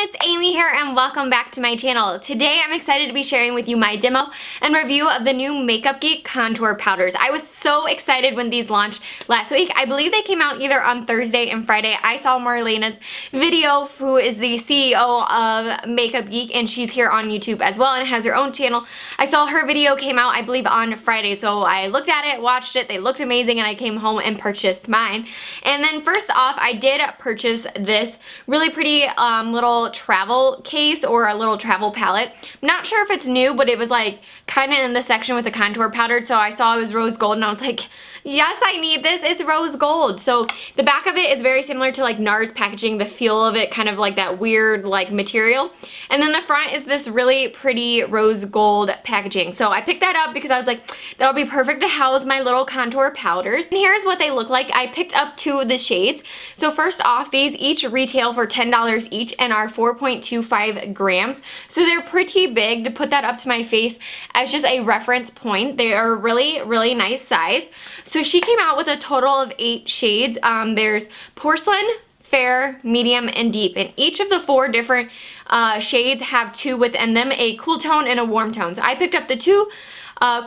it's Amy here and welcome back to my channel. Today I'm excited to be sharing with you my demo and review of the new Makeup Geek contour powders. I was so excited when these launched last week. I believe they came out either on Thursday and Friday. I saw Marlena's video, who is the CEO of Makeup Geek, and she's here on YouTube as well and has her own channel. I saw her video came out, I believe, on Friday, so I looked at it, watched it, they looked amazing, and I came home and purchased mine. And then first off, I did purchase this really pretty little travel case or a little travel palette. I'm not sure if it's new, but it was like kind of in the section with the contour powder, so I saw it was rose gold and I was like, yes, I need this. It's rose gold. So the back of it is very similar to like NARS packaging, the feel of it kind of like that weird like material. And then the front is this really pretty rose gold packaging. So I picked that up because I was like, that'll be perfect to house my little contour powders. And here's what they look like. I picked up two of the shades. So first off, these each retail for $10 each and are 4.25 grams. So they're pretty big. To put that up to my face as just a reference point, they are really, really nice size. So she came out with a total of 8 shades. There's porcelain, fair, medium, and deep. And each of the 4 different shades have 2 within them, a cool tone and a warm tone. So I picked up the 2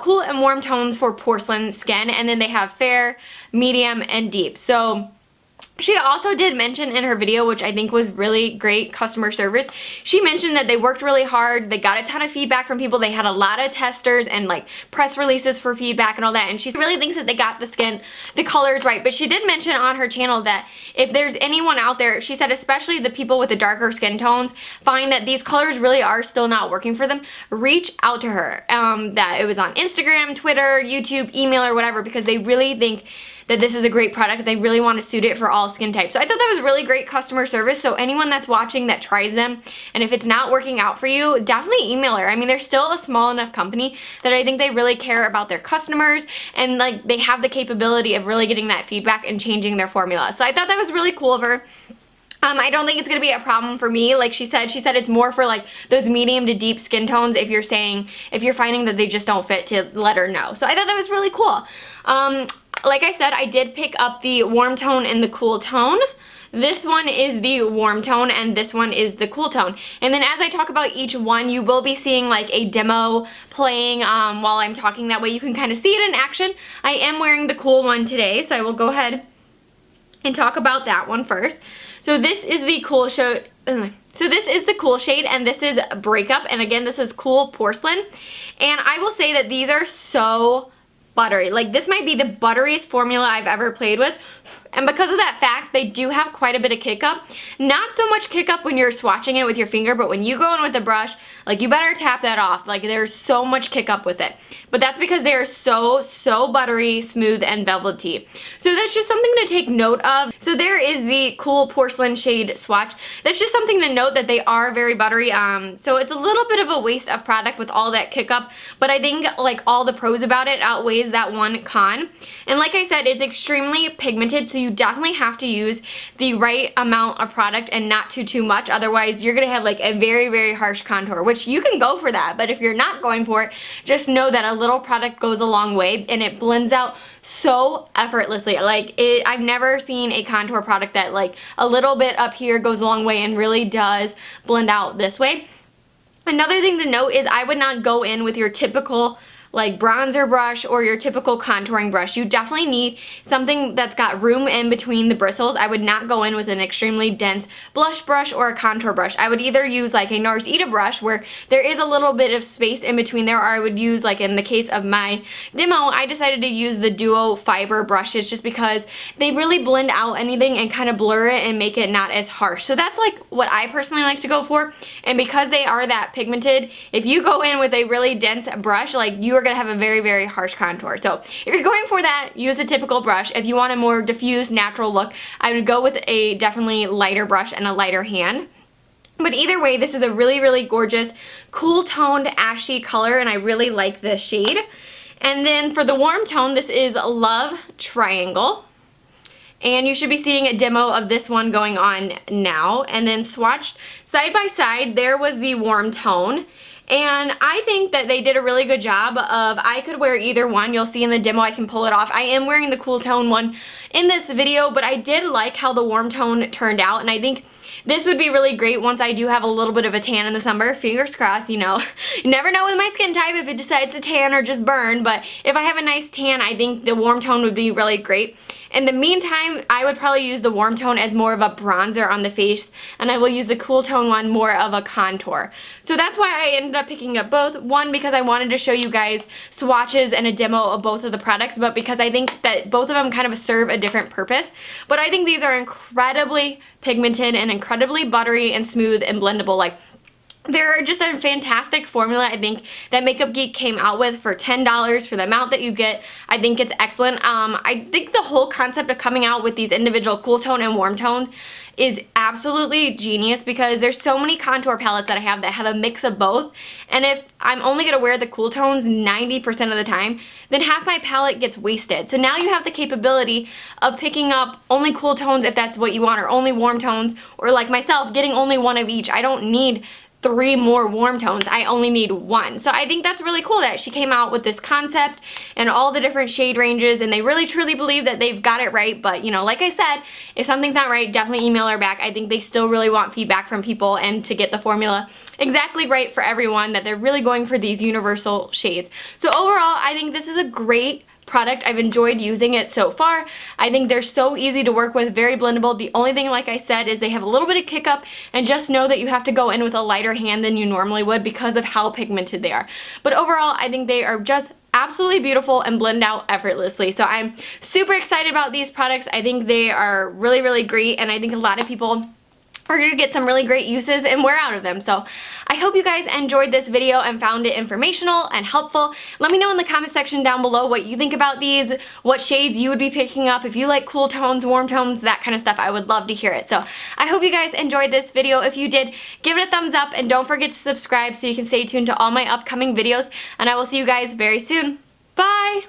cool and warm tones for porcelain skin, and then they have fair, medium, and deep. So she also did mention in her video, which I think was really great customer service, she mentioned that they worked really hard, they got a ton of feedback from people, they had a lot of testers and like press releases for feedback and all that, and she really thinks that they got the colors right. But she did mention on her channel that if there's anyone out there, she said especially the people with the darker skin tones find that these colors really are still not working for them, reach out to her. That it was on Instagram, Twitter, YouTube, email, or whatever, because they really think that this is a great product. They really want to suit it for all skin types. So I thought that was really great customer service. So anyone that's watching that tries them, and if it's not working out for you, definitely email her. I mean, they're still a small enough company that I think they really care about their customers, and like they have the capability of really getting that feedback and changing their formula. So I thought that was really cool of her. I don't think it's going to be a problem for me. Like she said it's more for like those medium to deep skin tones if you're finding that they just don't fit, to let her know. So I thought that was really cool. Like I said, I did pick up the warm tone and the cool tone. This one is the warm tone and this one is the cool tone. And then as I talk about each one, you will be seeing like a demo playing while I'm talking. That way you can kind of see it in action. I am wearing the cool one today, so I will go ahead and talk about that one first. So this is the cool shade. So this is the cool shade, and this is Breakup, and again, this is Cool Porcelain. And I will say that these are so buttery. Like, this might be the butteriest formula I've ever played with. And because of that fact, they do have quite a bit of kick up. Not so much kick up when you're swatching it with your finger, but when you go in with a brush, like, you better tap that off. Like, there's so much kick up with it. But that's because they are so buttery, smooth, and velvety. So that's just something to take note of. So there is the Cool Porcelain shade swatch. That's just something to note, that they are very buttery. So it's a little bit of a waste of product with all that kick up, but I think like all the pros about it outweighs that one con. And like I said, it's extremely pigmented, so you definitely have to use the right amount of product and not too much. Otherwise, you're gonna have like a very harsh contour, which you can go for that. But if you're not going for it, just know that a little product goes a long way, and it blends out so effortlessly. Like, I've never seen a contour product that like a little bit up here goes a long way and really does blend out this way. Another thing to note is I would not go in with your typical like bronzer brush or your typical contouring brush. You definitely need something that's got room in between the bristles. I would not go in with an extremely dense blush brush or a contour brush. I would either use like a NARS brush where there is a little bit of space in between there, or I would use, like in the case of my demo, I decided to use the Duo Fiber brushes just because they really blend out anything and kind of blur it and make it not as harsh. So that's like what I personally like to go for. And because they are that pigmented, if you go in with a really dense brush, like, you are going to have a very harsh contour. So if you're going for that, use a typical brush. If you want a more diffused, natural look, I would go with a definitely lighter brush and a lighter hand. But either way, this is a really gorgeous, cool toned ashy color, and I really like this shade. And then for the warm tone, this is Love Triangle. And you should be seeing a demo of this one going on now. And then swatched side by side, there was the warm tone. And I think that they did a really good job of, I could wear either one. You'll see in the demo I can pull it off. I am wearing the cool tone one in this video, but I did like how the warm tone turned out, and I think this would be really great once I do have a little bit of a tan in the summer. Fingers crossed, you know. You never know with my skin type if it decides to tan or just burn, but if I have a nice tan, I think the warm tone would be really great. In the meantime, I would probably use the warm tone as more of a bronzer on the face, and I will use the cool tone one more of a contour. So that's why I ended up picking up both. One, because I wanted to show you guys swatches and a demo of both of the products, but because I think that both of them kind of serve a different purpose. But I think these are incredibly pigmented and incredibly buttery and smooth and blendable. Like, they're just a fantastic formula, I think, that Makeup Geek came out with for $10 for the amount that you get. I think it's excellent. I think the whole concept of coming out with these individual cool tone and warm tones is absolutely genius, because there's so many contour palettes that I have that have a mix of both, and if I'm only going to wear the cool tones 90% of the time, then half my palette gets wasted. So now you have the capability of picking up only cool tones if that's what you want, or only warm tones, or like myself, getting only one of each. I don't need 3 more warm tones, I only need 1. So I think that's really cool that she came out with this concept and all the different shade ranges, and they really truly believe that they've got it right. But you know, like I said, if something's not right, definitely email her back. I think they still really want feedback from people and to get the formula exactly right for everyone, that they're really going for these universal shades. So overall, I think this is a great product. I've enjoyed using it so far. I think they're so easy to work with, very blendable. The only thing, like I said, is they have a little bit of kick up, and just know that you have to go in with a lighter hand than you normally would because of how pigmented they are. But overall, I think they are just absolutely beautiful and blend out effortlessly. So I'm super excited about these products. I think they are really, really great, and I think a lot of people are going to get some really great uses and wear out of them. So I hope you guys enjoyed this video and found it informational and helpful. Let me know in the comment section down below what you think about these, what shades you would be picking up, if you like cool tones, warm tones, that kind of stuff. I would love to hear it. So I hope you guys enjoyed this video. If you did, give it a thumbs up, and don't forget to subscribe so you can stay tuned to all my upcoming videos, and I will see you guys very soon. Bye!